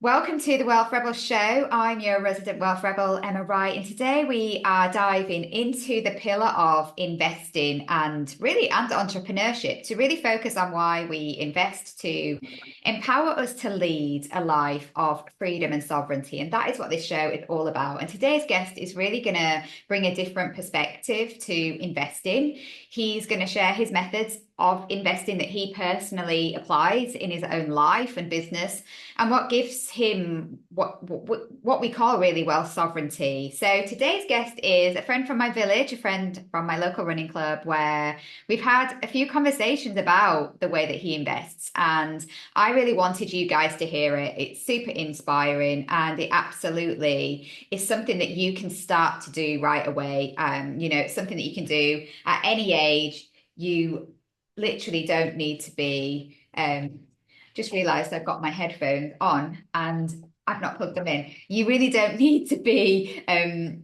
Welcome to the Wealth Rebel Show. I'm your resident Wealth Rebel, Emma Wright, and today we are diving into the pillar of investing and entrepreneurship to really focus on why we invest to empower us to lead a life of freedom and sovereignty. And that is what this show is all about. And today's guest is really going to bring a different perspective to investing. He's going to share his methods of investing that he personally applies in his own life and business, and what gives him what we call really wealth sovereignty. So today's guest is a friend from my village, a friend from my local running club, where we've had a few conversations about the way that he invests, and I really wanted you guys to hear it. It's super inspiring, and it absolutely is something that you can start to do right away. It's something that you can do at any age. You literally don't need to be just realized I've got my headphones on and I've not plugged them in. You really don't need to be at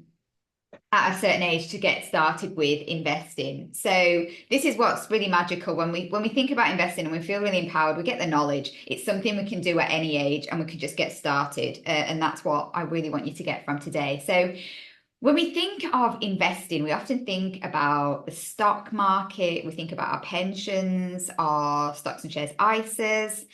a certain age to get started with investing. So this is what's really magical when we think about investing and we feel really empowered. We get the knowledge. It's something we can do at any age, and we can just get started. And that's what I really want you to get from today. So when we think of investing, we often think about the stock market, we think about our pensions, our stocks and shares ISAs.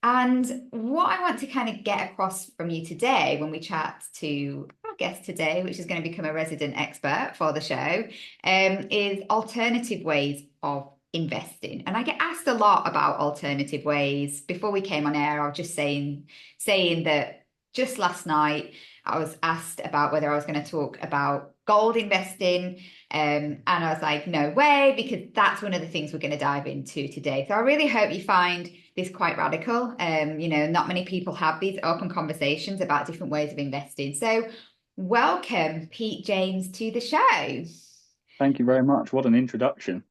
And what I want to kind of get across from you today when we chat to our guest today, which is going to become a resident expert for the show, is alternative ways of investing. And I get asked a lot about alternative ways. Before we came on air, I was just saying that just last night, I was asked about whether I was going to talk about gold investing. And I was like, no way, because that's one of the things we're going to dive into today. So I really hope you find this quite radical. Not many people have these open conversations about different ways of investing. So welcome, Pete James, to the show. Thank you very much. What an introduction.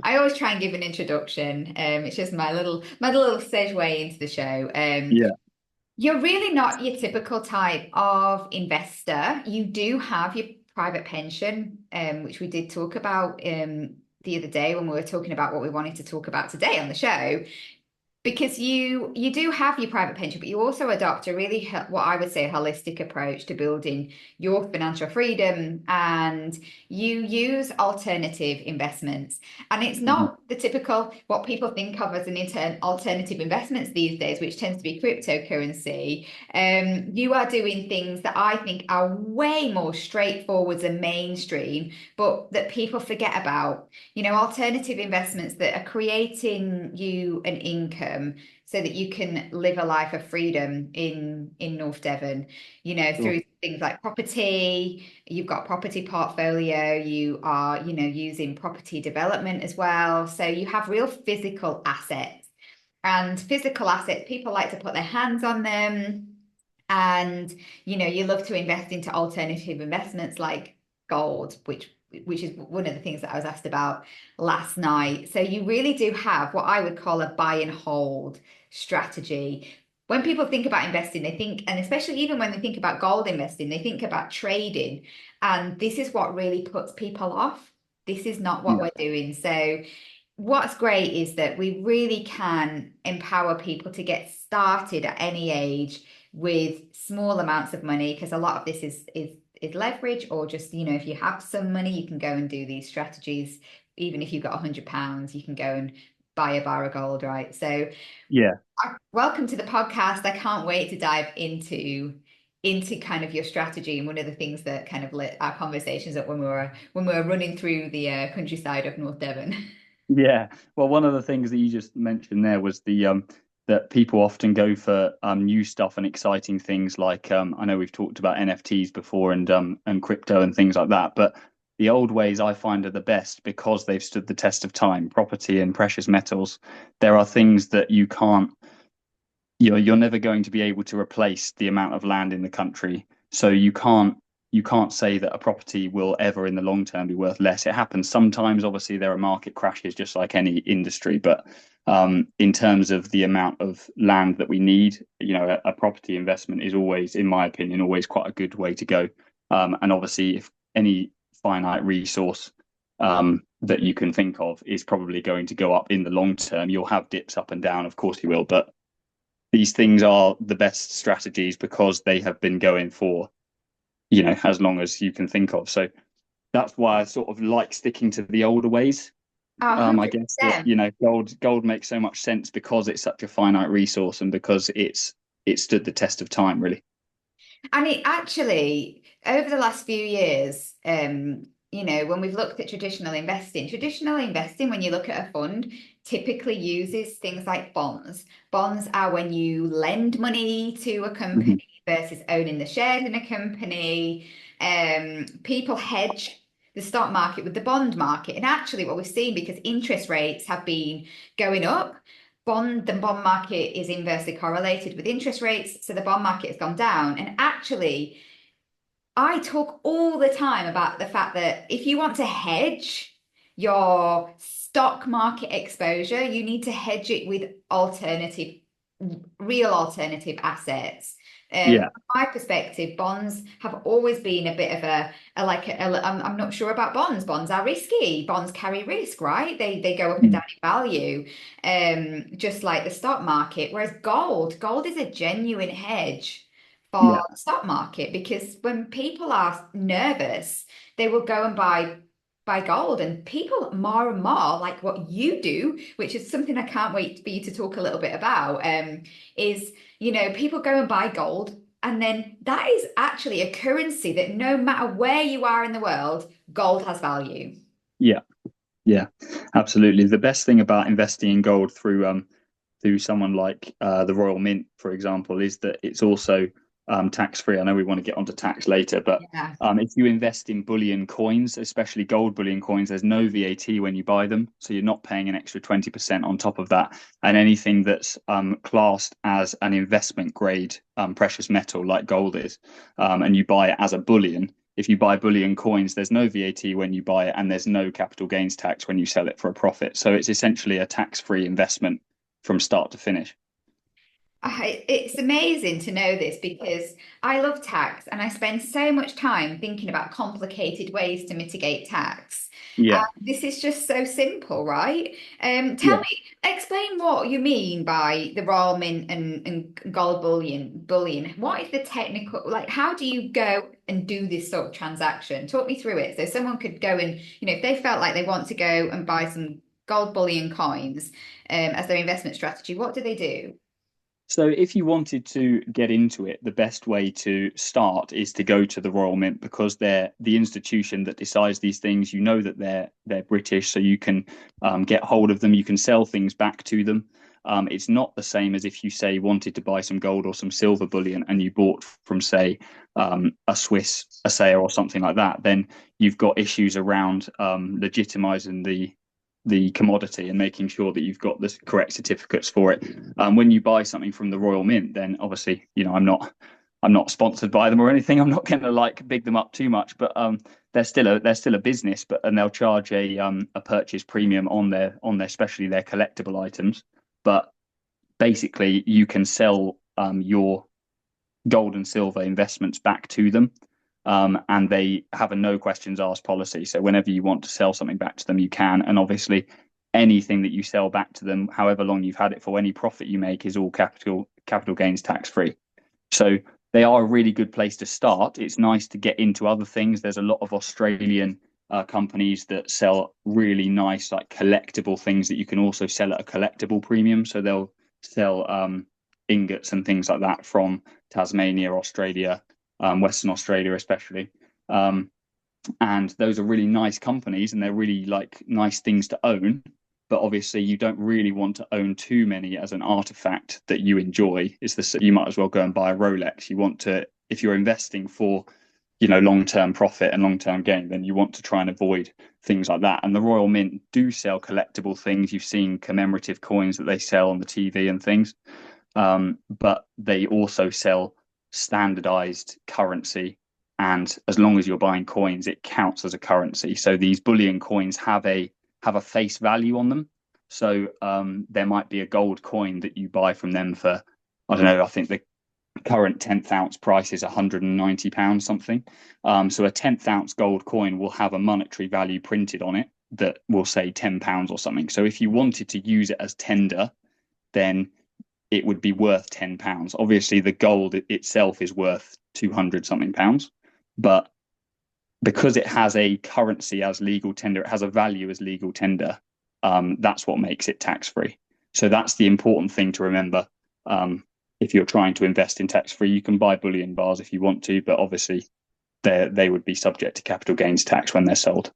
I always try and give an introduction. It's just my little segue into the show. Yeah. You're really not your typical type of investor. You do have your private pension, which we did talk about the other day when we were talking about what we wanted to talk about today on the show, because you do have your private pension, but you also adopt a really what I would say a holistic approach to building your financial freedom, and you use alternative investments. And it's Mhm. not the typical what people think of as an alternative investments these days, which tends to be cryptocurrency. You are doing things that I think are way more straightforward and mainstream, but that people forget about. Alternative investments that are creating you an income so that you can live a life of freedom in North Devon, Sure. through things like property. You've got property portfolio, you are, using property development as well. So you have real physical assets. And physical assets, people like to put their hands on them. And, you love to invest into alternative investments like gold, which is one of the things that I was asked about last night. So you really do have what I would call a buy and hold strategy. When people think about investing, they think, and especially even when they think about gold investing, they think about trading. And this is what really puts people off. This is not what Yeah. we're doing. So what's great is that we really can empower people to get started at any age with small amounts of money, because a lot of this is leverage, or just, if you have some money, you can go and do these strategies. Even if you've got £100, you can go and buy a bar of gold, right? So Yeah. welcome to the podcast. I can't wait to dive into kind of your strategy, and one of the things that kind of lit our conversations up when we were running through the countryside of North Devon. Yeah. Well, one of the things that you just mentioned there was the that people often go for new stuff and exciting things like I know we've talked about NFTs before and crypto and things like that, but the old ways I find are the best because they've stood the test of time. Property and precious metals. There are things that you can't you're never going to be able to replace the amount of land in the country. So you can't say that a property will ever in the long term be worth less. It happens sometimes. Obviously, there are market crashes just like any industry, but in terms of the amount of land that we need, a property investment is always, in my opinion, always quite a good way to go. And obviously, if any finite resource that you can think of is probably going to go up in the long term, you'll have dips up and down, of course you will, but these things are the best strategies because they have been going for, as long as you can think of. So that's why I sort of like sticking to the older ways. Oh, I guess that, 100%. gold makes so much sense because it's such a finite resource and because it stood the test of time, really. And it actually, over the last few years, when we've looked at traditional investing, when you look at a fund, typically uses things like bonds. Bonds are when you lend money to a company Mhm. versus owning the shares in a company. People hedge the stock market with the bond market. And actually, what we've seen, because interest rates have been going up, the bond market is inversely correlated with interest rates, so the bond market has gone down. And actually, I talk all the time about the fact that if you want to hedge your stock market exposure, you need to hedge it with real alternative assets. Yeah, From my perspective, bonds have always been a bit of I'm not sure about bonds. Bonds are risky. Bonds carry risk, right? They go up and Mm. down in value, just like the stock market. Whereas gold is a genuine hedge for yeah, the stock market because when people are nervous, they will go and buy gold. And people more and more, like what you do, which is something I can't wait for you to talk a little bit about, is people go and buy gold. And then that is actually a currency that no matter where you are in the world, gold has value. yeah. Yeah, absolutely. The best thing about investing in gold through someone like the Royal Mint, for example, is that it's also tax free. I know we want to get onto tax later, but Yeah. if you invest in bullion coins, especially gold bullion coins, there's no VAT when you buy them, so you're not paying an extra 20% on top of that. And anything that's classed as an investment grade precious metal like gold is, and you buy it as a bullion. If you buy bullion coins, there's no VAT when you buy it, and there's no capital gains tax when you sell it for a profit. So it's essentially a tax-free investment from start to finish. It's amazing to know this because I love tax and I spend so much time thinking about complicated ways to mitigate tax. Yeah, This is just so simple, right? yeah. Explain what you mean by the Royal Mint and gold bullion. What is the technical, like, how do you go and do this sort of transaction? Talk me through it. So someone could go and, if they felt like they want to go and buy some gold bullion coins, as their investment strategy, what do they do? So if you wanted to get into it, the best way to start is to go to the Royal Mint because they're the institution that decides these things. You know that they're British, so you can get hold of them. You can sell things back to them. It's not the same as if you say wanted to buy some gold or some silver bullion and you bought from say a Swiss assayer or something like that. Then you've got issues around legitimizing the commodity and making sure that you've got the correct certificates for it. When you buy something from the Royal Mint, then obviously, I'm not sponsored by them or anything. I'm not going to like big them up too much, but they're still a business, and they'll charge a purchase premium on their especially their collectible items. But basically, you can sell your gold and silver investments back to them. And they have a no questions asked policy. So whenever you want to sell something back to them, you can. And obviously, anything that you sell back to them, however long you've had it for, any profit you make is all capital gains tax free. So they are a really good place to start. It's nice to get into other things. There's a lot of Australian companies that sell really nice, like collectible things that you can also sell at a collectible premium. So they'll sell ingots and things like that from Tasmania, Australia, Western Australia, especially. Um, and those are really nice companies and they're really like nice things to own. But obviously, you don't really want to own too many as an artifact that you enjoy. Is this you might as well go and buy a Rolex. You want to, if you're investing for, long-term profit and long-term gain, then you want to try and avoid things like that. And the Royal Mint do sell collectible things. You've seen commemorative coins that they sell on the TV and things, but they also sell standardized currency. And as long as you're buying coins, it counts as a currency. So these bullion coins have a face value on them. So there might be a gold coin that you buy from them for, I don't know, I think the current 10th ounce price is £190 something. So a 10th ounce gold coin will have a monetary value printed on it that will say £10 or something. So if you wanted to use it as tender, then it would be worth £10. Obviously, the gold itself is worth 200 something pounds, but because it has a currency as legal tender, it has a value as legal tender. That's what makes it tax free. So that's the important thing to remember. If you're trying to invest in tax free, you can buy bullion bars if you want to, but obviously they would be subject to capital gains tax when they're sold.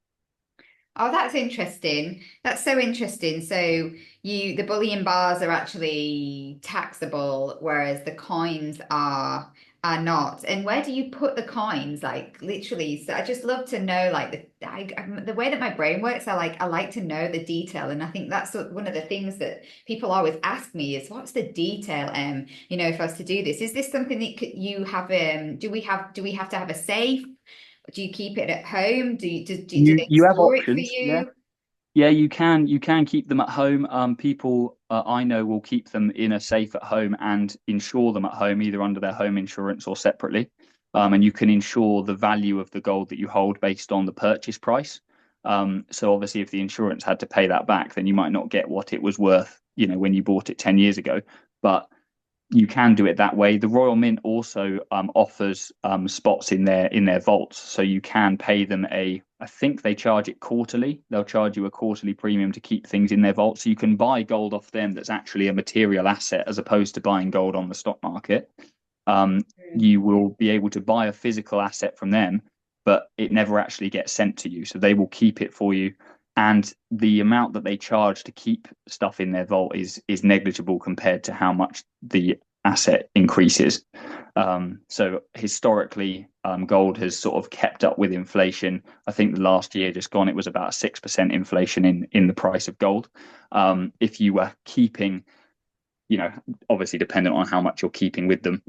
Oh, that's interesting. That's so interesting. So the bullion bars are actually taxable, whereas the coins are not. And where do you put the coins? Like literally, so I just love to know like the way that my brain works. I like to know the detail, and I think that's one of the things that people always ask me is what's the detail? If I was to do this, is this something that you have? Do we have to have a safe? Do you keep it at home? Do they You have store it for options, yeah. you? Yeah, you can keep them at home. People I know will keep them in a safe at home and insure them at home, either under their home insurance or separately. And you can insure the value of the gold that you hold based on the purchase price. So obviously, if the insurance had to pay that back, then you might not get what it was worth, when you bought it 10 years ago. But you can do it that way. The Royal Mint also offers spots in their vaults, so you can pay them I think they charge it quarterly. They'll charge you a quarterly premium to keep things in their vault, so you can buy gold off them that's actually a material asset as opposed to buying gold on the stock market. Um, Mm. you will be able to buy a physical asset from them, but it never actually gets sent to you, so they will keep it for you. And the amount that they charge to keep stuff in their vault is negligible compared to how much the asset increases. So historically, gold has sort of kept up with inflation. I think the last year just gone, it was about 6% inflation in the price of gold. If you were keeping, obviously dependent on how much you're keeping with them.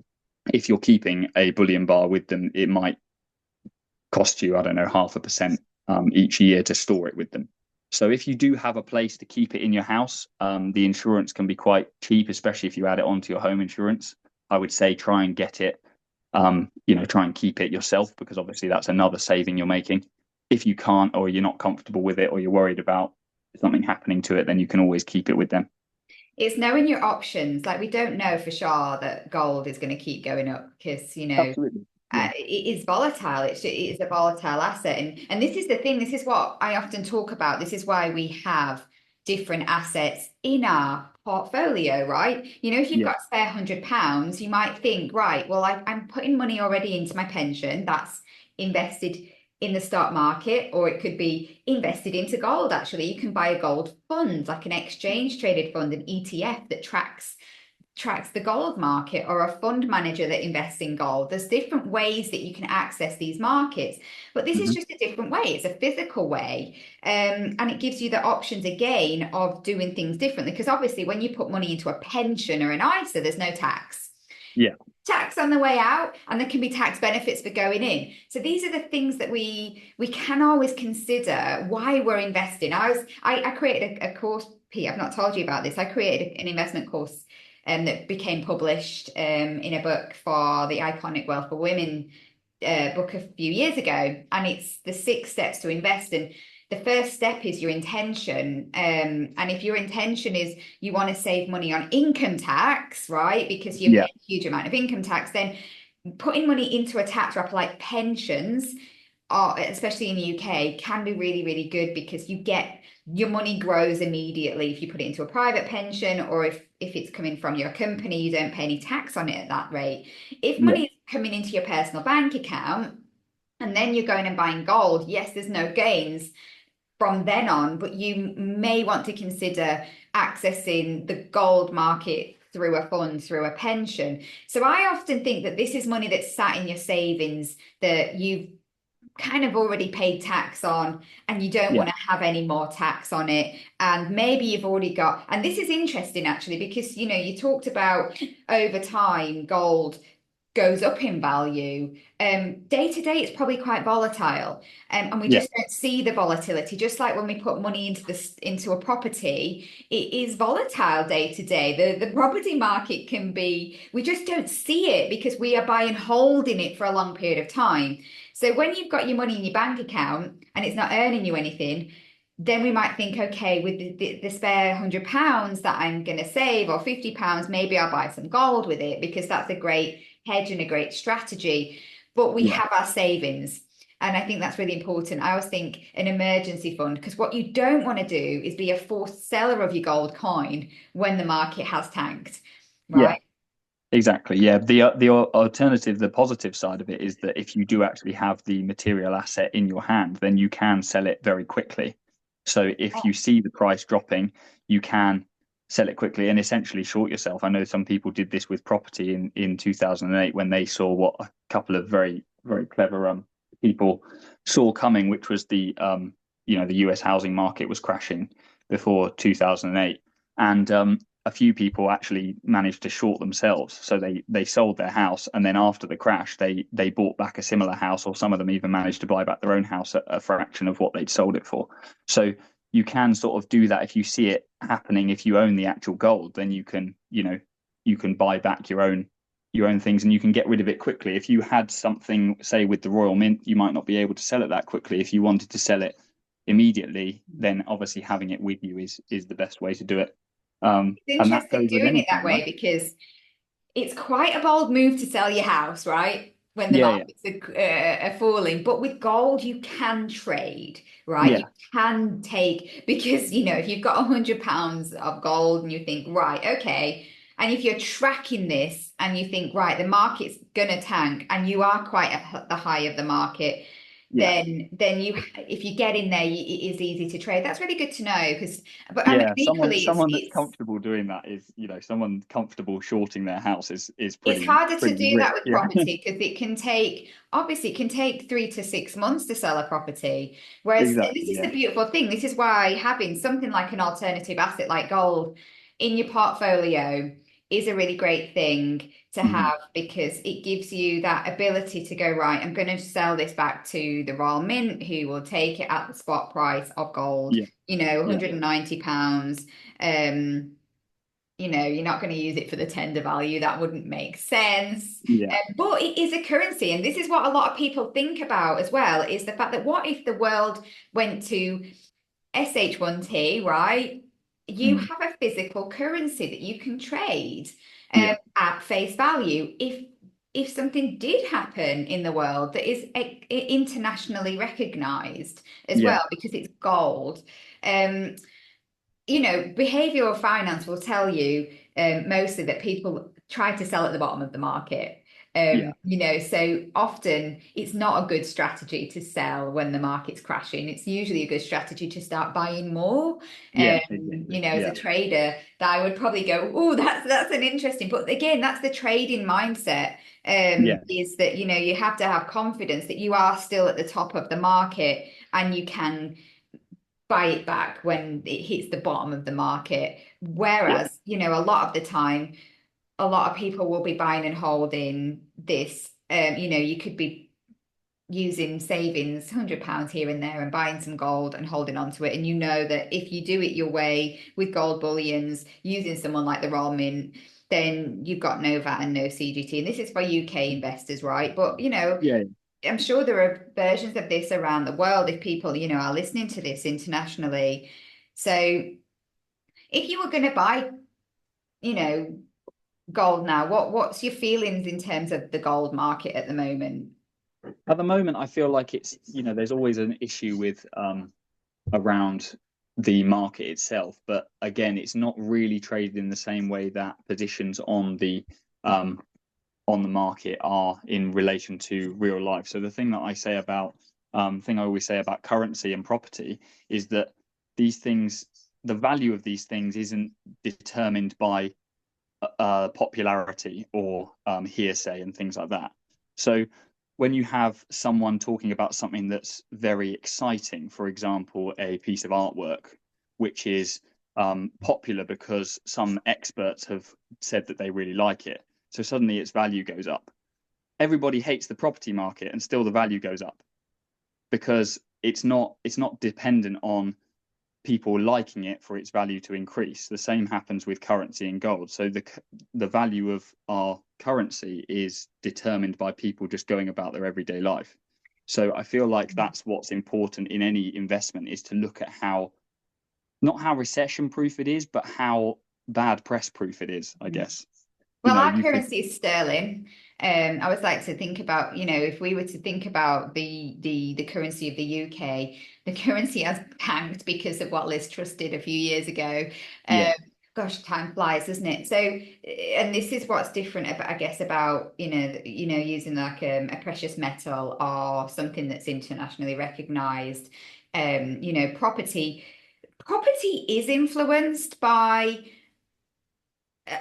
If you're keeping a bullion bar with them, it might cost you, I don't know, 0.5% each year to store it with them. So if you do have a place to keep it in your house, the insurance can be quite cheap, especially if you add it onto your home insurance. I would say try and get it, try and keep it yourself because obviously that's another saving you're making. If you can't, or you're not comfortable with it, or you're worried about something happening to it, then you can always keep it with them. It's knowing your options. Like we don't know for sure that gold is going to keep going up because, Absolutely. Yeah. it is volatile. It is a volatile asset, and this is the thing. This is what I often talk about. This is why we have different assets in our portfolio, right? If you've Yeah. got spare £100, you might think, right, well, I'm putting money already into my pension. That's invested in the stock market, or it could be invested into gold. Actually, you can buy a gold fund, like an exchange traded fund, an ETF that tracks the gold market, or a fund manager that invests in gold. There's different ways that you can access these markets, but this is Mhm. just a different way. It's a physical way, and it gives you the options again of doing things differently. Because obviously, when you put money into a pension or an ISA, there's no Yeah. tax on the way out, and there can be tax benefits for going in. So these are the things that we can always consider why we're investing. I created a course, Pete, I've not told you about this. I created an investment course that became published in a book for the Iconic Wealth for Women book a few years ago, and it's the 6 steps to invest. And the first step is your intention. And if your intention is you want to save money on income tax, right? Because you're Yeah. paying a huge amount of income tax, then putting money into a tax wrapper like pensions, especially in the UK, can be really, really good because your money grows immediately if you put it into a private pension, or if it's coming from your company, you don't pay any tax on it at that rate. If Yeah. money is coming into your personal bank account and then you're going and buying gold, yes, there's no gains from then on, but you may want to consider accessing the gold market through a fund, through a pension. So I often think that this is money that's sat in your savings that you've kind of already paid tax on, and you don't Yeah. want to have any more tax on it. And maybe you've already got, and this is interesting actually, because you talked about over time gold goes up in value. Day to day, it's probably quite volatile, and we Yeah. just don't see the volatility. Just like when we put money into a property, it is volatile day to day. The property market can be. We just don't see it because we are buying holding it for a long period of time. So when you've got your money in your bank account and it's not earning you anything, then we might think, okay, with the spare £100 that I'm going to save or £50, maybe I'll buy some gold with it because that's a great hedge and a great strategy. But we Yeah. have our savings. And I think that's really important. I always think an emergency fund, because what you don't want to do is be a forced seller of your gold coin when the market has tanked, Yeah. right? Exactly. Yeah. The alternative, the positive side of it is that if you do actually have the material asset in your hand, then you can sell it very quickly. So if you see the price dropping, you can sell it quickly and essentially short yourself. I know some people did this with property in 2008 when they saw what a couple of very clever people saw coming, which was the US housing market was crashing before 2008. And a few people actually managed to short themselves. So they sold their house, and then after the crash, they bought back a similar house, or some of them even managed to buy back their own house at a fraction of what they'd sold it for. So you can sort of do that if you see it happening. If you own the actual gold, then you can buy back your own things and you can get rid of it quickly. If you had something, say with the Royal Mint, you might not be able to sell it that quickly. If you wanted to sell it immediately, then obviously having it with you is the best way to do it. It's And that interesting goes with doing it anything, that way right? because it's quite a bold move to sell your house, right? When the Yeah, yeah, markets are falling. But with gold, you can trade, right? You yeah, can take, because, if you've got £100 of gold and you think, right, okay. And if you're tracking this and you think, right, the market's going to tank and you are quite at the high of the market, yeah, then you, if you get in there, it is easy to trade. That's really good to know because, but I mean, yeah. Someone equally, someone that's comfortable doing that is, someone comfortable shorting their house is it's pretty harder to pretty do that rich. with Yeah, property because obviously, it can take 3 to 6 months to sell a property. Whereas exactly. this is Yeah, the beautiful thing. This is why having something like an alternative asset like gold in your portfolio is a really great thing to hmm, have because it gives you that ability to go, right, I'm going to sell this back to the Royal Mint, who will take it at the spot price of gold, yeah, yeah, £190. You're not going to use it for the tender value. That wouldn't make sense. yeah, But it is a currency. And this is what a lot of people think about as well, is the fact that what if the world went to SH1T, right? You mm, have a physical currency that you can trade yeah, at face value. If something did happen in the world that is internationally recognized as yeah, well, because it's gold. Um, behavioral finance will tell you mostly that people try to sell at the bottom of the market. yeah, So often it's not a good strategy to sell when the market's crashing. It's usually a good strategy to start buying more. yeah, exactly. As a Yeah, trader, that I would probably go, oh, that's an interesting. But again, that's the trading mindset. yeah, Is that you have to have confidence that you are still at the top of the market and you can buy it back when it hits the bottom of the market. yeah, Whereas, a lot of the time, a lot of people will be buying and holding this. You could be using savings, £100 here and there, and buying some gold and holding on to it. And you know that if you do it your way with gold bullions, using someone like the Royal Mint, then you've got no VAT and no CGT. And this is for UK investors, right? But yeah. I'm sure there are versions of this around the world if people, are listening to this internationally. So if you were going to buy, you know, gold now, what's your feelings in terms of the gold market at the moment? At the moment, I feel like it's, there's always an issue with around the market itself. But again, it's not really traded in the same way that positions um, on the market are in relation to real life. So the thing that I say about thing I always say about currency and property is that these things, the value of these things isn't determined by popularity or hearsay and things like that. So when you have someone talking about something that's very exciting, for example, a piece of artwork, which is popular because some experts have said that they really like it, so suddenly its value goes up. Everybody hates the property market, and still the value goes up because it's not dependent on people liking it for its value to increase. The same happens with currency and gold. So the value of our currency is determined by people just going about their everyday life. So I feel like that's what's important in any investment, is to look at how, not how recession proof it is, but how bad press proof it is, I guess. Well, our You could, currency is sterling. I always like to think about, if we were to think about the currency of the UK, the currency has tanked because of what Liz Truss did a few years ago. yeah, Gosh, time flies, doesn't it? So, and this is what's different about, I guess, about using like a precious metal or something that's internationally recognized. Property. Property is influenced by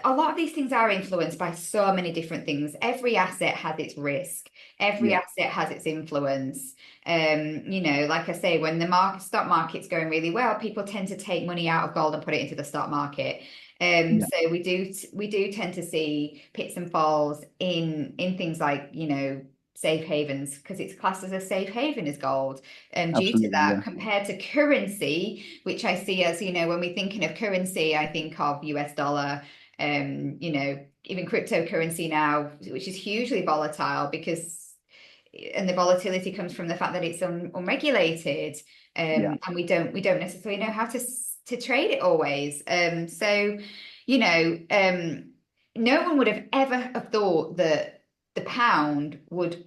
a lot of these things are influenced by so many different things. Every asset has its risk. Every yeah, asset has its influence. Like I say, when the stock market's going really well, people tend to take money out of gold and put it into the stock market. yeah, So we do tend to see pits and falls in things like, safe havens, because it's classed as a safe haven as gold. Due to absolutely, that, yeah, compared to currency, which I see as, when we're thinking of currency, I think of US dollar, even cryptocurrency now, which is hugely volatile and the volatility comes from the fact that it's unregulated, yeah, and we don't necessarily know how to trade it always. So, you know, um, no one would have ever have thought that the pound would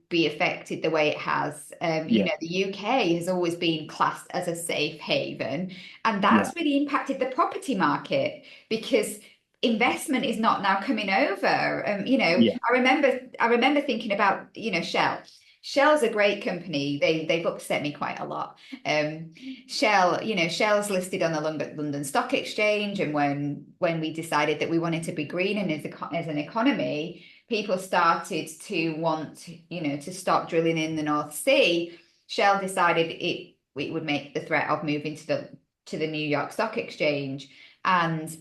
be affected the way it has. yeah, The UK has always been classed as a safe haven, and yeah, that's really impacted the property market because investment is not now coming over. yeah, I remember thinking about, Shell. Shell's a great company. They've upset me quite a lot. Um, Shell's listed on the London Stock Exchange, and when we decided that we wanted to be green and as an economy, people started to want, to stop drilling in the North Sea. Shell decided it would make the threat of moving to the New York Stock Exchange, and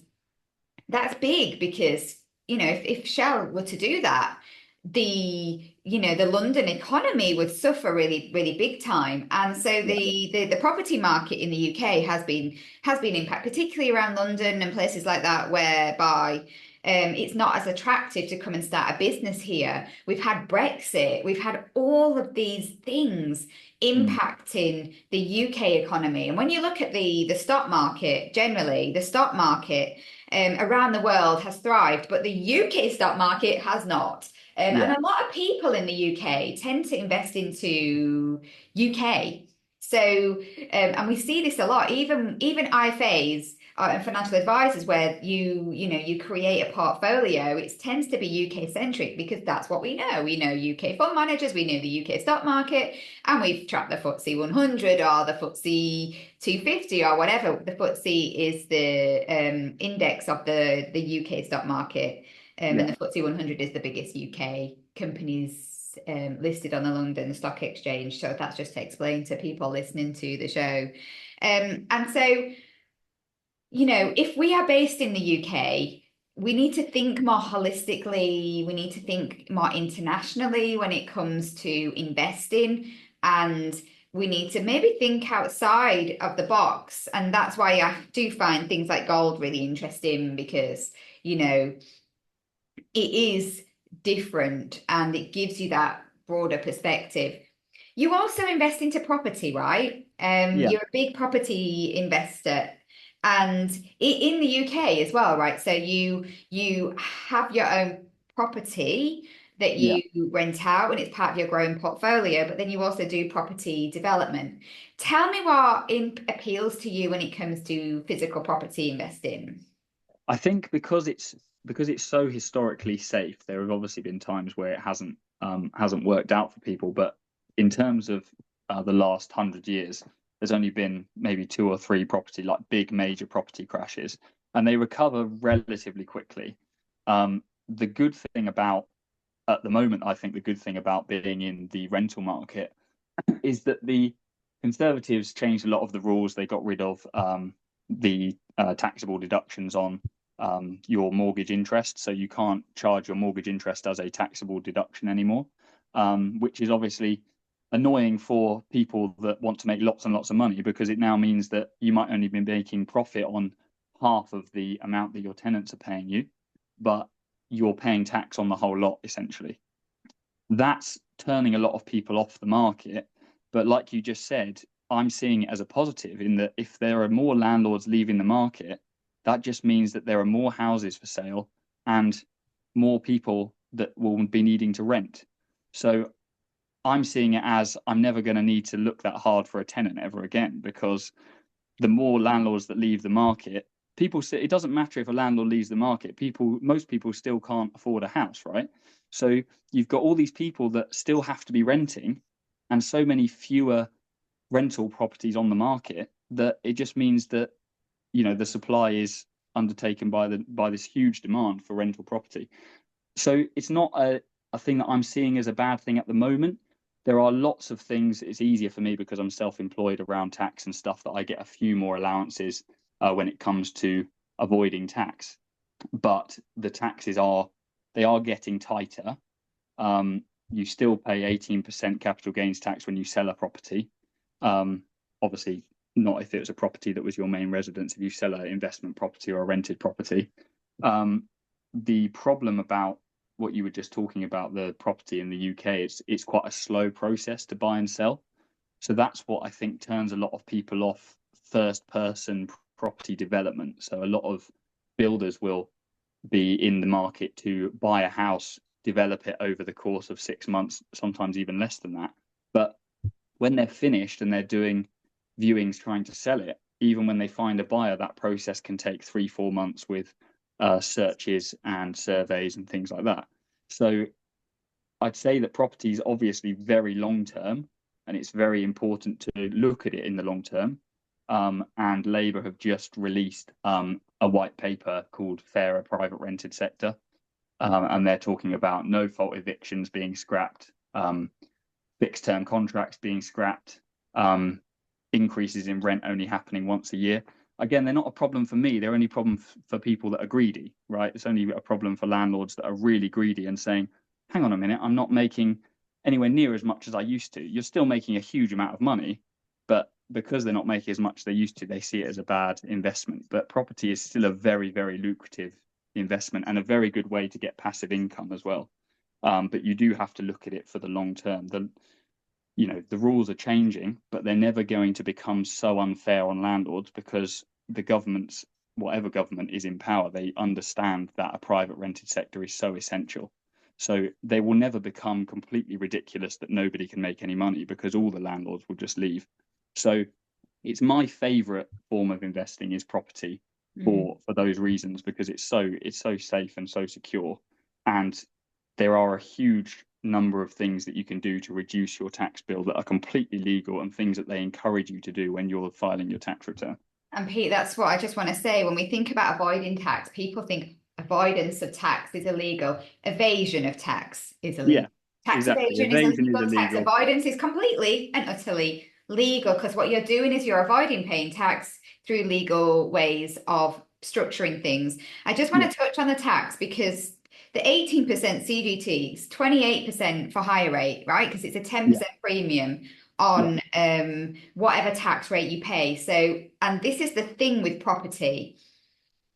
that's big because, if Shell were to do that, the London economy would suffer really, really big time. And so yeah, the property market in the UK has been impacted, particularly around London and places like that, whereby it's not as attractive to come and start a business here. We've had Brexit, we've had all of these things mm, impacting the UK economy. And when you look at the stock market, generally, the stock market around the world has thrived, but the UK stock market has not. And yeah, a lot of people in the UK tend to invest into UK. So, and we see this a lot, even IFAs and financial advisors, where you create a portfolio. It tends to be UK centric because that's what we know. We know UK fund managers, we know the UK stock market, and we've tracked the FTSE 100 or the FTSE 250 or whatever. The FTSE is the index of the UK stock market, and yeah, the FTSE 100 is the biggest UK companies listed on the London Stock Exchange. So that's just to explain to people listening to the show. And so, if we are based in the UK, we need to think more holistically. We need to think more internationally when it comes to investing. And we need to maybe think outside of the box. And that's why I do find things like gold really interesting because, it is different and it gives you that broader perspective. You also invest into property, right? yeah, You're a big property investor, and in the UK as well, right? So you have your own property that yeah. you rent out, and it's part of your growing portfolio. But then you also do property development. Tell me what appeals to you when it comes to physical property investing. I think because it's so historically safe, there have obviously been times where it hasn't worked out for people. But in terms of the last 100 years, there's only been maybe two or three like big major property crashes, and they recover relatively quickly. The good thing about at the moment, I think the good thing about being in the rental market is that the Conservatives changed a lot of the rules. They got rid of the taxable deductions on your mortgage interest. So you can't charge your mortgage interest as a taxable deduction anymore, which is obviously annoying for people that want to make lots and lots of money, because it now means that you might only be making profit on half of the amount that your tenants are paying you, but you're paying tax on the whole lot essentially. That's turning a lot of people off the market. But like you just said, I'm seeing it as a positive in that if there are more landlords leaving the market, that just means that there are more houses for sale and more people that will be needing to rent. So I'm seeing it as I'm never going to need to look that hard for a tenant ever again, because the more landlords that leave the market, people say it doesn't matter if a landlord leaves the market. Most people still can't afford a house, right? So you've got all these people that still have to be renting, and so many fewer rental properties on the market that it just means that the supply is undertaken by this huge demand for rental property. So it's not a thing that I'm seeing as a bad thing at the moment. There are lots of things. It's easier for me because I'm self-employed around tax and stuff that I get a few more allowances when it comes to avoiding tax. But the taxes are getting tighter. You still pay 18% capital gains tax when you sell a property. Obviously, not if it was a property that was your main residence. If you sell an investment property or a rented property, the problem about what you were just talking about, the property in the UK, it's quite a slow process to buy and sell. So that's what I think turns a lot of people off first person property development. So a lot of builders will be in the market to buy a house, develop it over the course of 6 months, sometimes even less than that. But when they're finished and they're doing viewings trying to sell it, even when they find a buyer, that process can take 3-4 months with searches and surveys and things like that. So I'd say that property is obviously very long term, and it's very important to look at it in the long term. And Labour have just released a white paper called Fairer Private Rented Sector, and they're talking about no fault evictions being scrapped, fixed term contracts being scrapped, increases in rent only happening once a year. Again, they're not a problem for me. They're only a problem for people that are greedy, right? It's only a problem for landlords that are really greedy and saying, hang on a minute, I'm not making anywhere near as much as I used to. You're still making a huge amount of money, but because they're not making as much as they used to, they see it as a bad investment. But property is still a very, very lucrative investment and a very good way to get passive income as well. But you do have to look at it for the long term. The rules are changing, but they're never going to become so unfair on landlords because the governments, whatever government is in power, they understand that a private rented sector is so essential. So they will never become completely ridiculous that nobody can make any money because all the landlords will just leave. So it's my favorite form of investing is property for those reasons, because it's so safe and so secure. And there are a huge number of things that you can do to reduce your tax bill that are completely legal and things that they encourage you to do when you're filing your tax return. And Pete, that's what I just want to say. When we think about avoiding tax, people think avoidance of tax is illegal. Evasion of tax is Yeah, illegal. Tax exactly. evasion is Evasion is illegal. Tax illegal. avoidance is completely and utterly legal, because what you're doing is you're avoiding paying tax through legal ways of structuring things. I just want Yeah, to touch on the tax because the 18% CGT, 28% for higher rate, right? Because it's a yeah, 10% premium yeah. on whatever tax rate you pay. So, and this is the thing with property,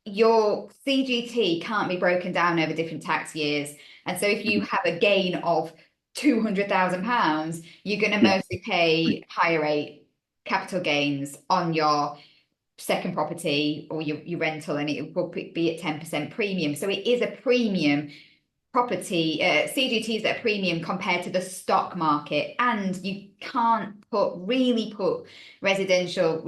your CGT can't be broken down over different tax years. And so if you Mhm. have a gain of £200,000, you're going to Yeah, mostly pay higher rate capital gains on your second property or your rental, and it will be at 10% premium. So it is a premium property. CGTs at a premium compared to the stock market, and you can't put residential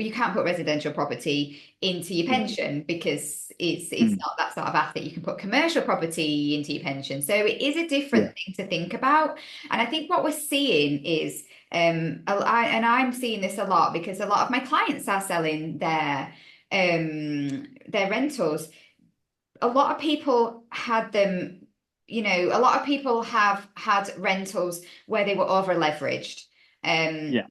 property into your yeah. pension because it's Mm. not that sort of asset. You can put commercial property into your pension, so it is a Yeah, different thing to think about. And I think what we're seeing is I'm seeing this a lot because a lot of my clients are selling their rentals. A lot of people had them, a lot of people have had rentals where they were over leveraged. Um, yeah,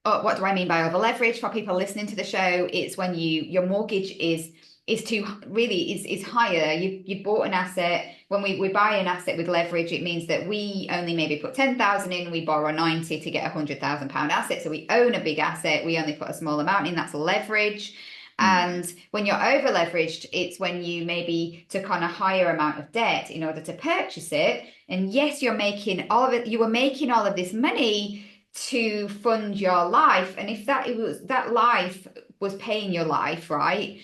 what do I mean by over leveraged? For people listening to the show, it's when your mortgage is too really is higher. You bought an asset. When we buy an asset with leverage, it means that we only maybe put 10,000 in, we borrow 90 to get £100,000 asset. So we own a big asset, we only put a small amount in, that's leverage. Mm. And when you're over leveraged, it's when you maybe took on a higher amount of debt in order to purchase it. And yes, you're making all of it, you were making all of this money to fund your life. And if that it was that life was paying your life, right?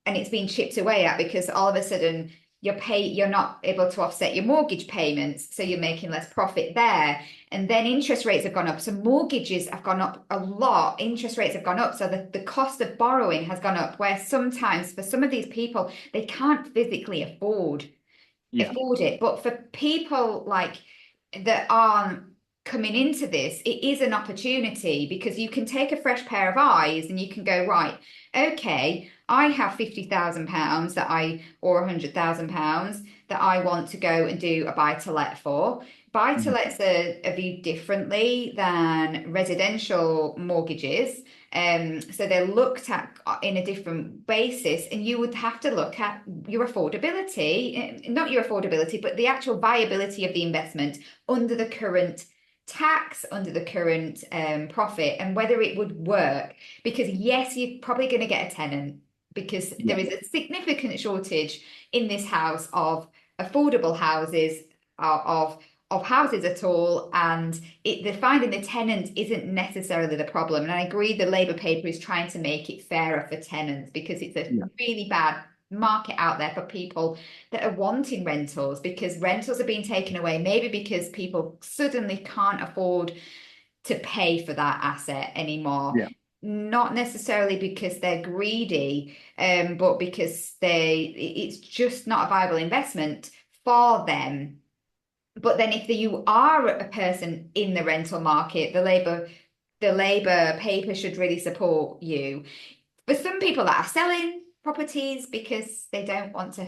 And it's been chipped away at because all of a sudden you're not able to offset your mortgage payments, so you're making less profit there. And then interest rates have gone up, so mortgages have gone up a lot, interest rates have gone up, so the cost of borrowing has gone up, where sometimes for some of these people they can't physically Yeah. it. But for people like that aren't coming into this, it is an opportunity because you can take a fresh pair of eyes and you can go, right, okay, I have £50,000 or £100,000 that I want to go and do a buy to let for. Buy to Mhm. lets are viewed differently than residential mortgages. So they're looked at in a different basis, and you would have to look at your affordability, not your affordability, but the actual viability of the investment under the current tax, under the current profit, and whether it would work. Because yes, you're probably going to get a tenant because Yeah. there is a significant shortage in this house of affordable houses, of houses at all, and the finding the tenant isn't necessarily the problem. And I agree the Labour paper is trying to make it fairer for tenants because it's a Yeah. really bad market out there for people that are wanting rentals, because rentals are being taken away, maybe because people suddenly can't afford to pay for that asset anymore. Yeah. Not necessarily because they're greedy, but because it's just not a viable investment for them. But then if you are a person in the rental market, the Labour paper should really support you. For some people that are selling properties because they don't want to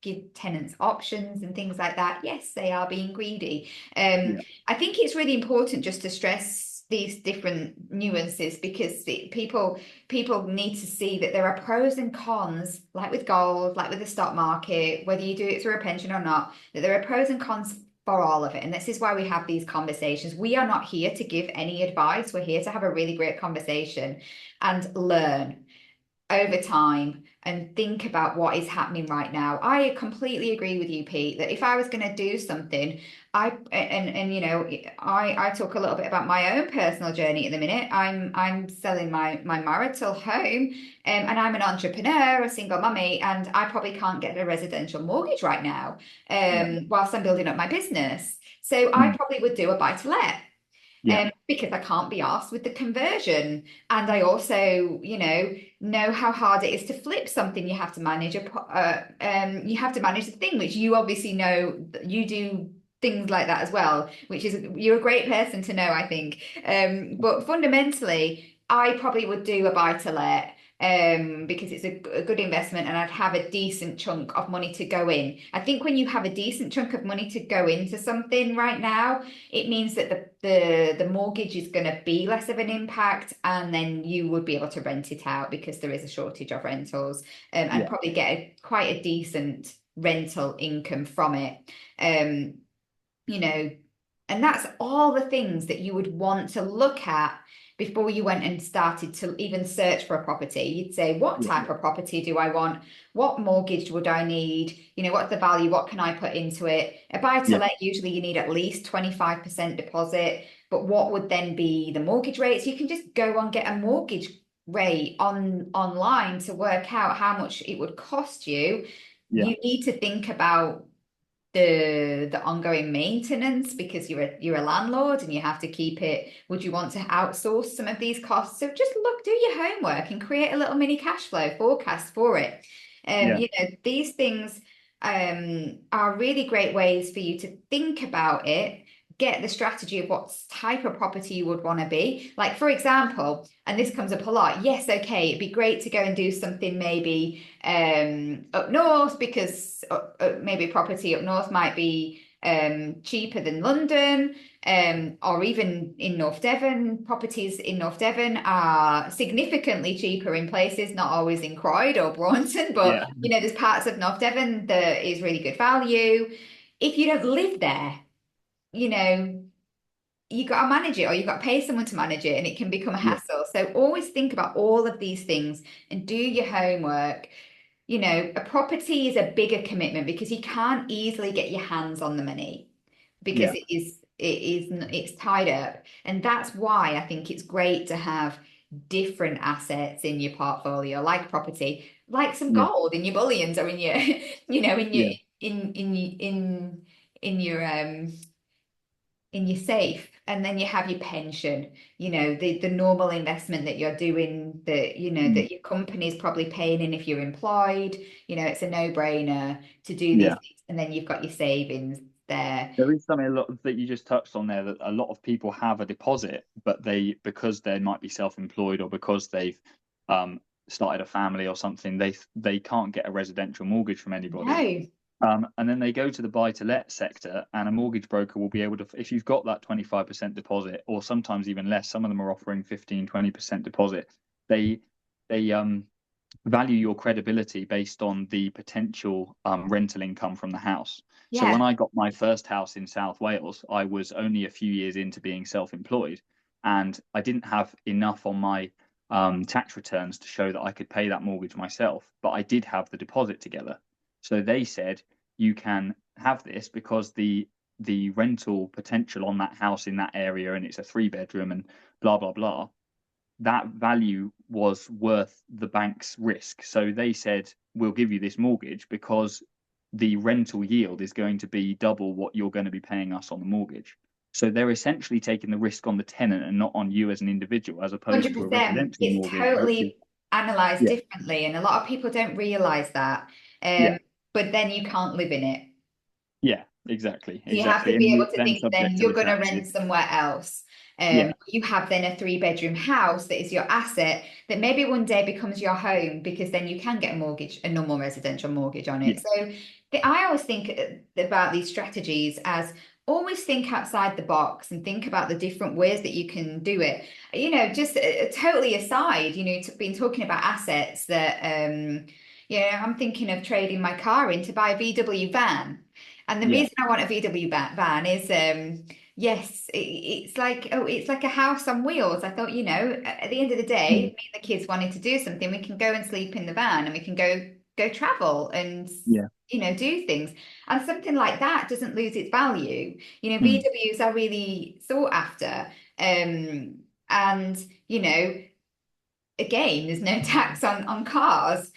give tenants options and things like that, yes, they are being greedy. Yeah. I think it's really important just to stress these different nuances because people need to see that there are pros and cons, like with gold, like with the stock market, whether you do it through a pension or not, that there are pros and cons for all of it. And this is why we have these conversations. We are not here to give any advice. We're here to have a really great conversation and learn over time and think about what is happening right now. I completely agree with you, Pete, that if I was going to do something, I talk a little bit about my own personal journey at the minute. I'm selling my marital home, and I'm an entrepreneur, a single mummy, and I probably can't get a residential mortgage right now, Yeah. whilst I'm building up my business. So I Mm. probably would do a buy to let, Yeah. because I can't be asked with the conversion. And I also, know how hard it is to flip something. You have to manage you have to manage the thing, which you obviously know you do things like that as well, which is you're a great person to know, I think. But fundamentally, I probably would do a buy to let. Because it's a good investment and I'd have a decent chunk of money to go in. I think when you have a decent chunk of money to go into something right now, it means that the mortgage is going to be less of an impact, and then you would be able to rent it out because there is a shortage of rentals, and Yeah. probably get quite a decent rental income from it. Um, you know, and that's all the things that you would want to look at before you went and started to even search for a property. You'd say, what Yeah. type of property do I want? What mortgage would I need? What's the value? What can I put into it? A buy to Yeah. let, usually you need at least 25% deposit. But what would then be the mortgage rates? You can just go and get a mortgage rate online to work out how much it would cost you. Yeah. You need to think about the ongoing maintenance because you're a landlord and you have to keep it. Would you want to outsource some of these costs? So just do your homework and create a little mini cash flow forecast for it. Yeah. These things are really great ways for you to think about it, get the strategy of what type of property you would want to be. Like, for example, and this comes up a lot, yes, okay, it'd be great to go and do something maybe up north because maybe property up north might be cheaper than London, or even in North Devon. Properties in North Devon are significantly cheaper in places, not always in Croyd or Braunton, but Yeah. there's parts of North Devon that is really good value. If you don't live there, you know, you got to manage it or you got to pay someone to manage it and it can become a Yeah, hassle. So always think about all of these things and do your homework. You know, a property is a bigger commitment because you can't easily get your hands on the money because yeah, it's tied up. And that's why I think it's great to have different assets in your portfolio, like property, like some yeah, gold in your bullions or in your, you know, yeah, in your in your safe, and then you have your pension, you know, the normal investment that you're doing, that you know mm, that your company's probably paying in if you're employed. You know, it's a no-brainer to do these yeah. things, and then you've got your savings there. There is something a lot that you just touched on there, that a lot of people have a deposit, but because they might be self-employed or because they've um, started a family or something, they can't get a residential mortgage from anybody. No, And then they go to the buy to let sector, and a mortgage broker will be able to, if you've got that 25% deposit, or sometimes even less, some of them are offering 15, 20% deposit. They they value your credibility based on the potential rental income from the house. So when yeah, I got my first house in South Wales, I was only a few years into being self-employed, and I didn't have enough on my tax returns to show that I could pay that mortgage myself, but I did have the deposit together. So they said you can have this because the rental potential on that house in that area, and it's a 3 bedroom and blah blah blah, that value was worth the bank's risk. So they said, we'll give you this mortgage because the rental yield is going to be double what you're going to be paying us on the mortgage. So they're essentially taking the risk on the tenant and not on you as an individual, as opposed to a 100%. residential It's mortgage, which is, totally analyzed yeah, differently, and a lot of people don't realize that. yeah, But then you can't live in it. yeah, exactly, So you have exactly. to And be you're able to then think then subject to you're the going to taxes. rent somewhere else. Yeah, You have then a three-bedroom house that is your asset that maybe one day becomes your home because then you can get a mortgage, a normal residential mortgage on it. yeah, So I always think about these strategies as always think outside the box and think about the different ways that you can do it. You know, just totally aside, you know, been talking about assets that, I'm thinking of trading my car in to buy a VW van. And the yeah, reason I want a VW van is, yes, it's like a house on wheels. I thought, you know, at the end of the day, mm, me and the kids wanted to do something, we can go and sleep in the van, and we can go travel and yeah, do things. And something like that doesn't lose its value. You know, mm, VWs are really sought after. And you know, again, there's no tax on cars.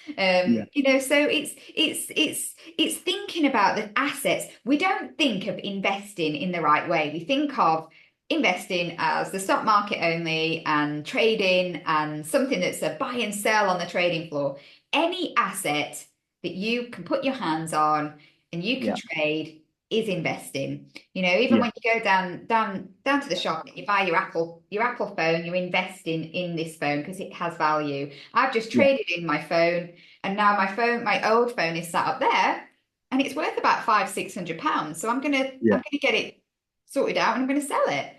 yeah, So it's thinking about the assets. We don't think of investing in the right way. We think of investing as the stock market only and trading and something that's a buy and sell on the trading floor. Any asset that you can put your hands on and you can yeah, trade is investing. You know, even yeah, when you go down to the shop and you buy your Apple phone, you're investing in this phone because it has value. I've just yeah, traded in my phone, and now my old phone is sat up there, and it's worth about £500-600. So I'm yeah, gonna get it sorted out, and I'm gonna sell it.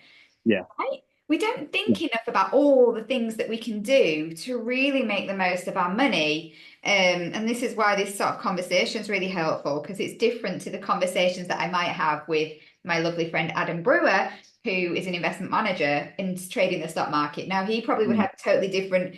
yeah, Right? We don't yeah, think enough about all the things that we can do to really make the most of our money. And this is why this sort of conversation is really helpful because it's different to the conversations that I might have with my lovely friend Adam Brewer, who is an investment manager and trading the stock market. Now, he probably would mm, have totally different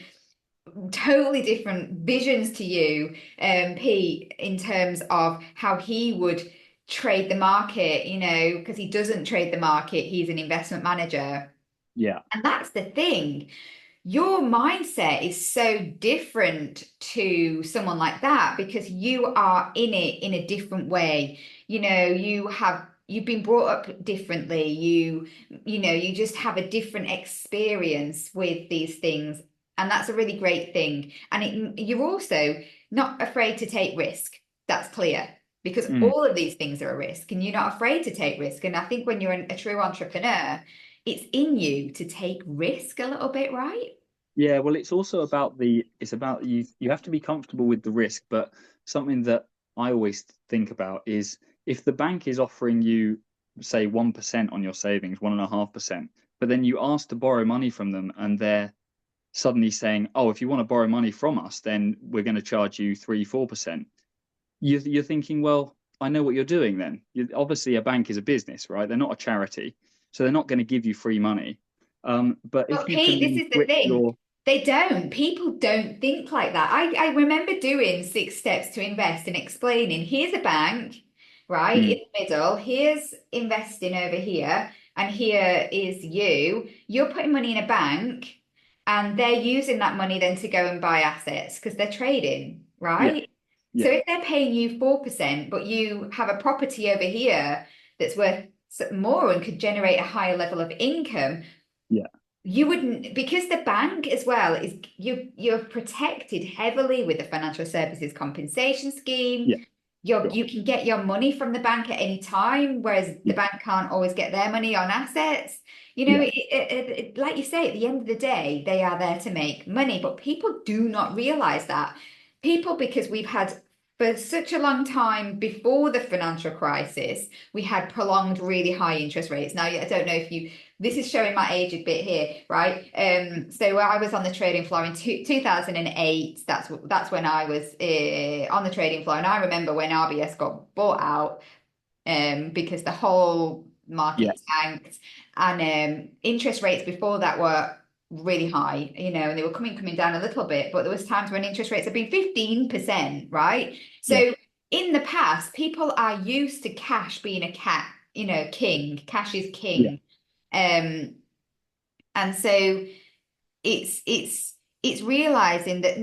visions to you, Pete, in terms of how he would trade the market, you know, because he doesn't trade the market, he's an investment manager. yeah, And that's the thing. Your mindset is so different to someone like that because you are in it in a different way. You know, you've been brought up differently. You just have a different experience with these things. And that's a really great thing. And you're also not afraid to take risk. That's clear because mm. all of these things are a risk and you're not afraid to take risk. And I think when you're a true entrepreneur, it's in you to take risk a little bit, right? Yeah, well, it's also about it's about you have to be comfortable with the risk, but something that I always think about is if the bank is offering you, say, 1% on your savings, 1.5%, but then you ask to borrow money from them and they're suddenly saying, oh, if you want to borrow money from us, then we're going to charge you 3, 4%. You're thinking, well, I know what you're doing then. Obviously, a bank is a business, right? They're not a charity. so they're not going to give you free money. But if But you can Pete, this then is the switch thing. your They don't. People don't think like that. I remember doing 6 steps to invest and explaining here's a bank, right, in Mm, the middle, here's investing over here, and here is you. You're putting money in a bank, and they're using that money then to go and buy assets because they're trading, yeah, right? So yeah, if they're paying you 4%, but you have a property over here that's worth more and could generate a higher level of income, yeah, you wouldn't, because the bank as well is you're protected heavily with the financial services compensation scheme. yeah, sure, You can get your money from the bank at any time, whereas the yeah, bank can't always get their money on assets. yeah, Like you say, at the end of the day, they are there to make money, but people do not realize that. People, because we've had for such a long time before the financial crisis, we had prolonged really high interest rates. Now, I don't know if you this is showing my age a bit here, right? So I was on the trading floor in 2008. That's when I was on the trading floor, and I remember when RBS got bought out because the whole yeah, market tanked, and interest rates before that were really high, and they were coming down a little bit, but there was times when interest rates have been 15%, right? yeah, So in the past, people are used to cash being a cat, king. Cash is yeah, king. Um, and so it's realizing that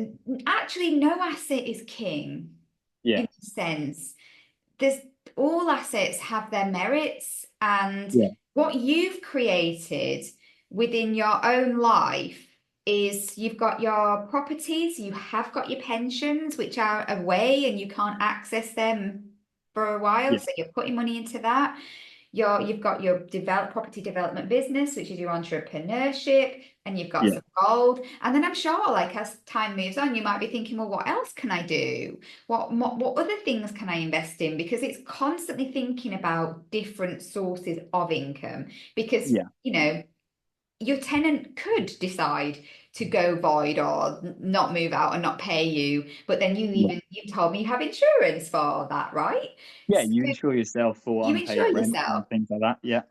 actually no asset is king yeah, in a sense. There's all assets have their merits, and yeah, what you've created within your own life is you've got your properties, you have got your pensions, which are away and you can't access them for a while. yeah, So you're putting money into that. You've got your property development business, which is your entrepreneurship, and you've got yeah, some gold. And then I'm sure, like as time moves on, you might be thinking, well, what else can I do? What other things can I invest in? Because it's constantly thinking about different sources of income. Because, yeah, your tenant could decide to go void or not move out and not pay you, but then yeah. you told me you have insurance for that, right? Yeah, So you insure yourself for you unpaid insure rent yourself. and things like that. Yeah.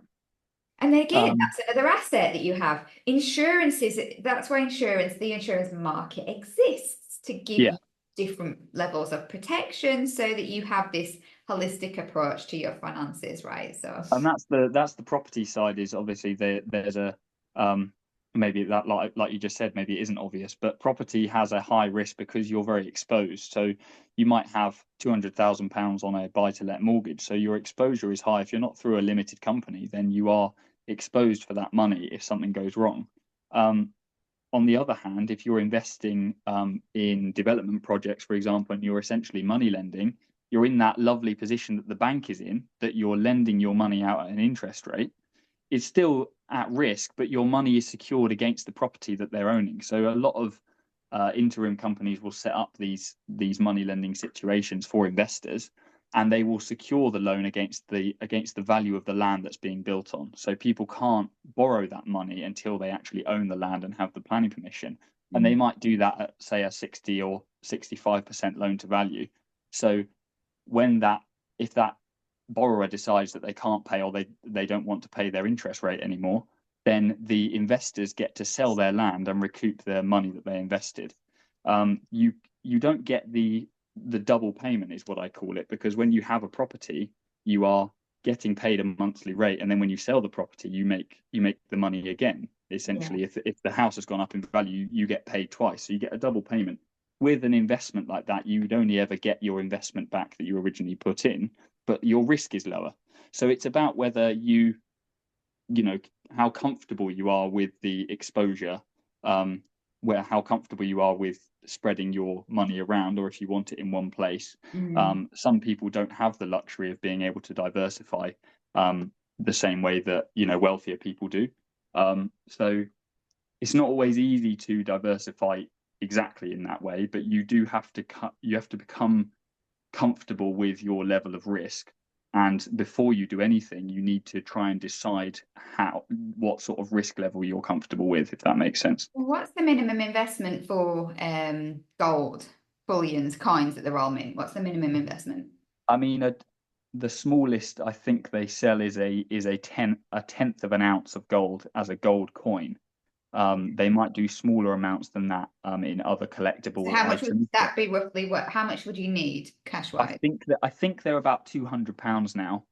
And then again, Um, that's another asset that you have. That's why the insurance market exists to give yeah. you different levels of protection so that you have this holistic approach to your finances, right? So, And that's the property side is obviously there's a um maybe that like you just said, maybe it isn't obvious, but property has a high risk because you're very exposed. So you might have £200,000 on a buy-to-let mortgage. So your exposure is high. If you're not through a limited company, then you are exposed for that money if something goes wrong. Um, on the other hand, if you're investing in development projects, for example, and you're essentially money lending, you're in that lovely position that the bank is in, that you're lending your money out at an interest rate. It's still at risk, but your money is secured against the property that they're owning. So a lot of interim companies will set up these money lending situations for investors, and they will secure the loan against the value of the land that's being built on. So people can't borrow that money until they actually own the land and have the planning permission. And they mm, might do that at say a 60 or 65% loan to value. So when that if that borrower decides that they can't pay or they don't want to pay their interest rate anymore, then the investors get to sell their land and recoup their money that they invested. You don't get the double payment is what I call it, because when you have a property, you are getting paid a monthly rate, and then when you sell the property, you make the money again. yeah. Essentially, if the house has gone up in value, you get paid twice, so you get a double payment. With an investment like that, you would only ever get your investment back that you originally put in, but your risk is lower. So it's about whether you know, how comfortable you are with the exposure, um, where how comfortable you are with spreading your money around, or if you want it in one place. Mm. Some people don't have the luxury of being able to diversify the same way that wealthier people do. So it's not always easy to diversify exactly in that way, but you have to become comfortable with your level of risk. And before you do anything, you need to try and decide what sort of risk level you're comfortable with, if that makes sense. What's the minimum investment for gold, bullions, coins that they're all mint? What's the minimum investment? I mean, the smallest I think they sell is a tenth of an ounce of gold as a gold coin. They might do smaller amounts than that in other So collectible how much would items, but that be roughly? How much would you need cash wise? I think they're about £200 now.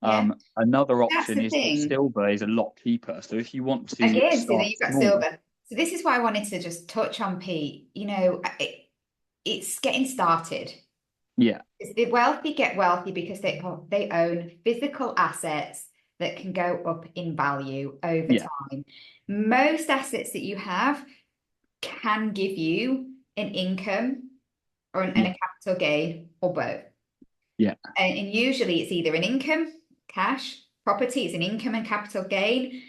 Yeah, Another that's option the is that thing. silver is a lot cheaper. So if you want to Again, so then start you've got small, silver. So this is why I wanted to just touch on Pete. It's getting started. yeah, The wealthy get wealthy because they own physical assets that can go up in value over yeah, time. Most assets that you have can give you an income and yeah, a capital gain or both. yeah, And usually it's either an income, cash, property is an income and capital gain.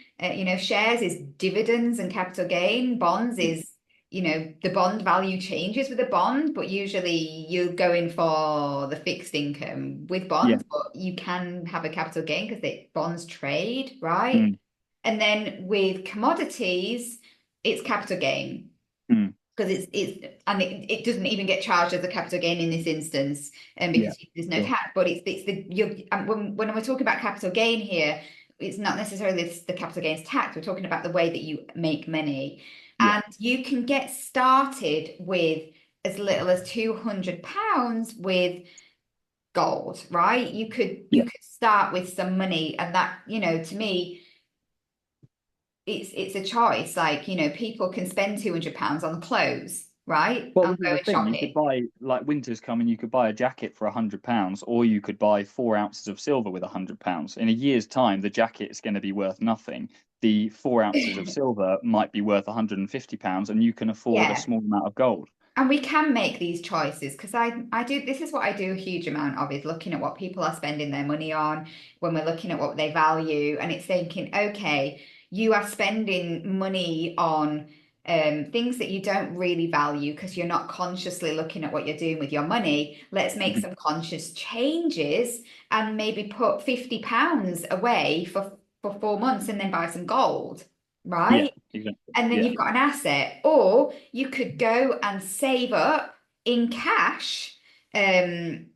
Shares is dividends and capital gain. Bonds yeah, is, the bond value changes with a bond, but usually you're going for the fixed income with yeah, bonds, but you can have a capital gain because bonds trade, right? mm, And then with commodities, it's capital gain mm, because it doesn't even get charged as a capital gain in this instance, and yeah, because there's no sure, tax. But it's the you when we're talking about capital gain here, it's not necessarily the capital gains tax. We're talking about the way that you make money, yeah, and you can get started with as little as £200 with gold, right? You yeah. could start with some money, and that, to me, it's a choice. Like, people can spend £200 on clothes, right? Well, On this is the going thing. You could shopping. buy, like winter's coming, you could buy a jacket for £100, or you could buy 4 ounces of silver with £100. In a year's time, the jacket is going to be worth nothing. The 4 ounces of silver might be worth £150, and you can afford a Yeah. small amount of gold. And we can make these choices because I do, this is what I do a huge amount of, is looking at what people are spending their money on when we're looking at what they value. And it's thinking, okay, you are spending money on things that you don't really value because you're not consciously looking at what you're doing with your money. Let's make Mhm. some conscious changes and maybe put £50 away for 4 months and then buy some gold, Yeah, right? exactly. And then Yeah, you've got an asset. Or you could go and save up in cash. Um,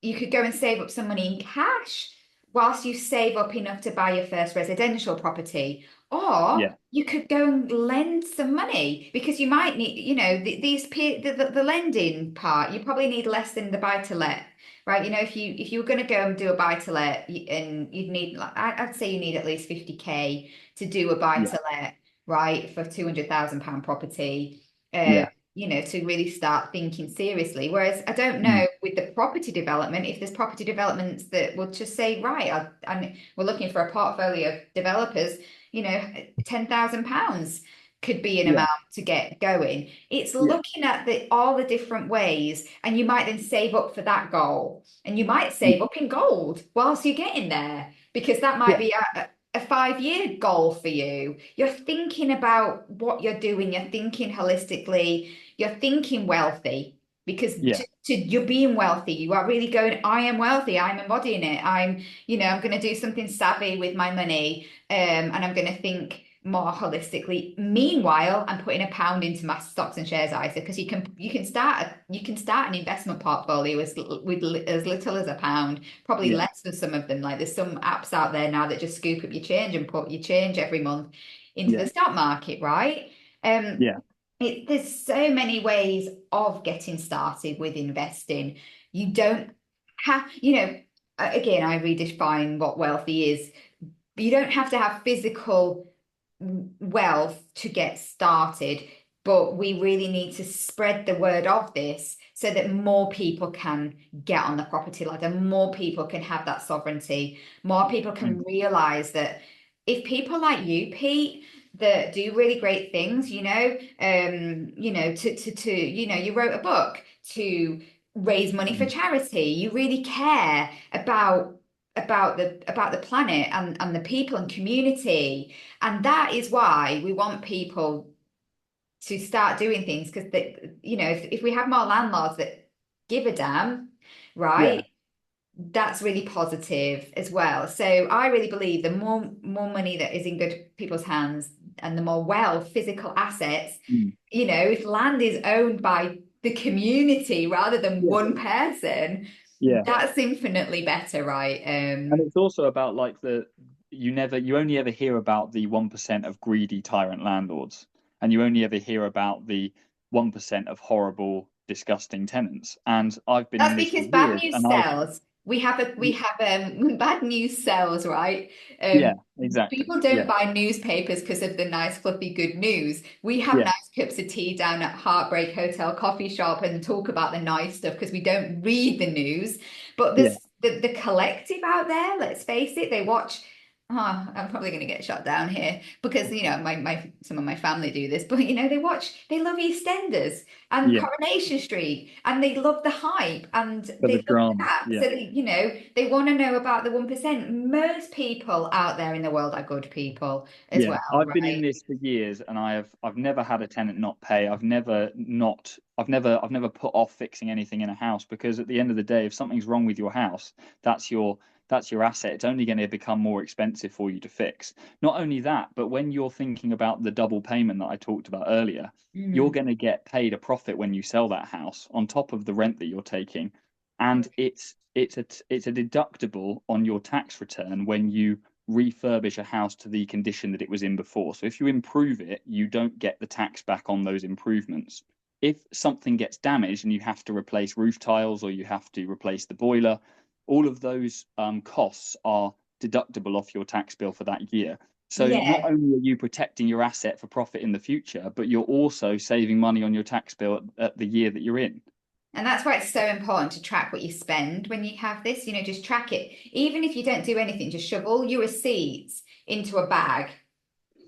you could go and save up some money in cash whilst you save up enough to buy your first residential property. Or yeah, you could go and lend some money because you might need, the lending part, you probably need less than the buy to let, right? If you were going to go and do a buy to let, and you'd need, like, I'd say you need at least 50K to do a buy yeah, to let, right, for £200,000 property. yeah, To really start thinking seriously. Whereas I don't mm, know with the property development, if there's property developments that will just say, right, we're looking for a portfolio of developers, £10,000 could be an yeah, amount to get going. It's yeah, looking at all the different ways, and you might then save up for that goal, and you might mm, save up in gold whilst you're getting there, because that might yeah, be a 5 year goal for you. You're thinking about what you're doing, you're thinking holistically, you're thinking wealthy because yeah, you're being wealthy. You are really going, I am wealthy, I'm embodying it. I'm going to do something savvy with my money, and I'm going to think more holistically. Meanwhile, I'm putting £1 into my stocks and shares ISA because you can start an investment portfolio with as little as £1, probably yeah, less for some of them. Like, there's some apps out there now that just scoop up your change and put your change every month into yeah, the stock market, right? Um, yeah, there's so many ways of getting started with investing. You don't have, again, I redefine what wealthy is. You don't have to have physical wealth to get started, but we really need to spread the word of this so that more people can get on the property ladder, more people can have that sovereignty, more people mm, can realize that if people like you, Pete, that do really great things, you wrote a book to raise money for mm, charity. You really care about the planet and the people and community. And that is why we want people to start doing things, because if we have more landlords that give a damn, yeah, right, that's really positive as well. So I really believe the more money that is in good people's hands, and the more wealth, physical assets, mm, if land is owned by the community rather than yeah, one person, Yeah. that's infinitely better, right? And it's also about like you only ever hear about the 1% of greedy tyrant landlords, and you only ever hear about the 1% of horrible, disgusting tenants. And I've been in That's this for because bad years, news and sells. We have bad news sells, right? yeah, exactly. People don't Yeah, buy newspapers because of the nice, fluffy, good news. We have yeah, nice cups of tea down at Heartbreak Hotel coffee shop and talk about the nice stuff because we don't read the news. But yeah, the collective out there, let's face it, they watch. Oh, I'm probably going to get shot down here because my some of my family do this, but they love EastEnders and yeah. Coronation Street, and they love the hype and For the they love drama. that. Yeah. So they want to know about the 1%. Most people out there in the world are good people as Yeah, well, I've been in right? this for years, and I've never had a tenant not pay. I've never put off fixing anything in a house, because at the end of the day, if something's wrong with your house, that's your that's your asset. It's only going to become more expensive for you to fix. Not only that, but when you're thinking about the double payment that I talked about earlier, you're Mm. going to get paid a profit when you sell that house on top of the rent that you're taking, and it's a deductible on your tax return when you refurbish a house to the condition that it was in before. So if you improve it, you don't get the tax back on those improvements. If something gets damaged and you have to replace roof tiles or you have to replace the boiler, all of those costs are deductible off your tax bill for that year. So not Yeah. only are you protecting your asset for profit in the future, but you're also saving money on your tax bill at the year that you're in. And that's why it's so important to track what you spend when you have this. Just track it. Even if you don't do anything, just shove all your receipts into a bag,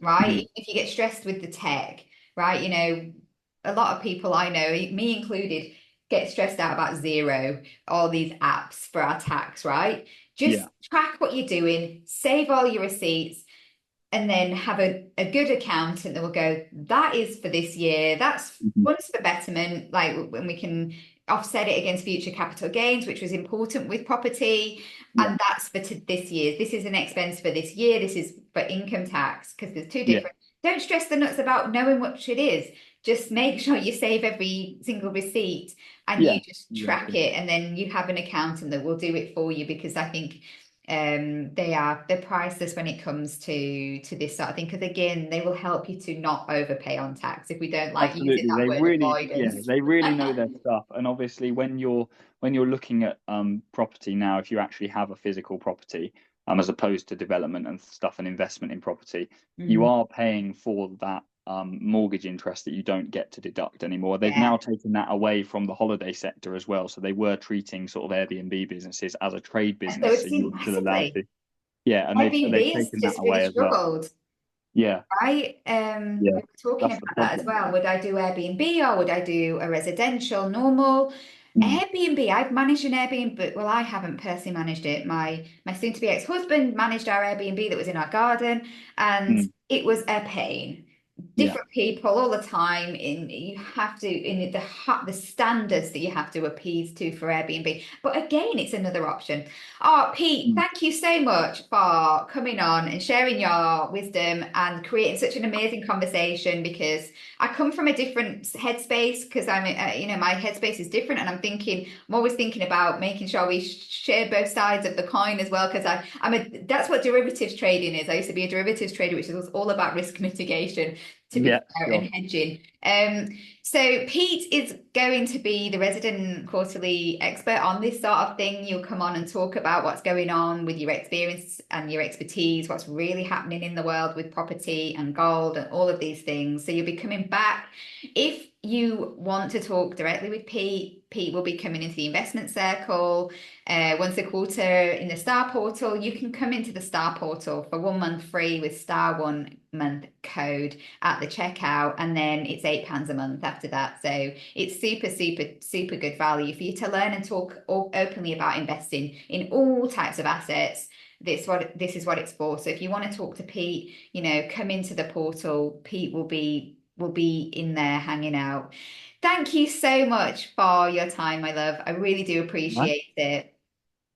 right? Mm, Even if you get stressed with the tech, right? A lot of people I know, me included, get stressed out about Zero, all these apps for our tax, right? yeah. Just track what you're doing, save all your receipts, and then have a good accountant that will go, that is for this year, that's Mhm. once for betterment, like when we can offset it against future capital gains, which was important with property. Yeah. And that's for this year. This is an expense for this year. This is for income tax because there's two Yeah. different. Don't stress the nuts about knowing what it is. Just make sure you save every single receipt and Yeah. you just track Exactly. it, and then you have an accountant that will do it for you because I think they're priceless when it comes to this sort of thing, because again they will help you to not overpay on tax if we don't like using Absolutely. that word avoidance. They really know their stuff. And obviously when you're looking at property now, if you actually have a physical property, as opposed to development and stuff and investment in property, you Mm, are paying for that mortgage interest that you don't get to deduct anymore. They've yeah. now taken that away from the holiday sector as well. So they were treating sort of Airbnb businesses as a trade So business, it's so you seen were still allowed massively. to. Yeah, and they've Airbnb has taken that just really away as well. struggled. Yeah, Right? yeah. We were talking That's about the that as problem. well. Would I do Airbnb or would I do a residential normal? Mm, Airbnb, I've managed an Airbnb, well, I haven't personally managed it. My soon-to-be ex-husband managed our Airbnb that was in our garden, and mm, it was a pain. yeah. Different people all the time. In you have to in the standards that you have to appease to for Airbnb. But again, it's another option. Oh, Pete, Mm, thank you so much for coming on and sharing your wisdom and creating such an amazing conversation, because I come from a different headspace because my headspace is different, and I'm always thinking about making sure we share both sides of the coin as well, because that's what derivatives trading is. I used to be a derivatives trader, which was all about risk mitigation, to be yeah, fair, and sure. hedging. So Pete is going to be the resident quarterly expert on this sort of thing. You'll come on and talk about what's going on with your experience and your expertise, what's really happening in the world with property and gold and all of these things. So you'll be coming back. If you want to talk directly with Pete, Pete will be coming into the investment circle. Once a quarter in the Star Portal, you can come into the Star Portal for 1 month free with Star 1 month code at the checkout, and then it's £8 a month after that. So it's super, super, super good value for you to learn and talk openly about investing in all types of assets. This is what it's for. So if you want to talk to Pete, come into the portal. Pete will be in there hanging out. Thank you so much for your time, my love. I really do Right. appreciate it.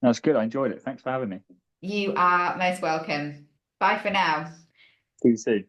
That's good. I enjoyed it. Thanks for having me. You are most welcome. Bye for now. See you soon.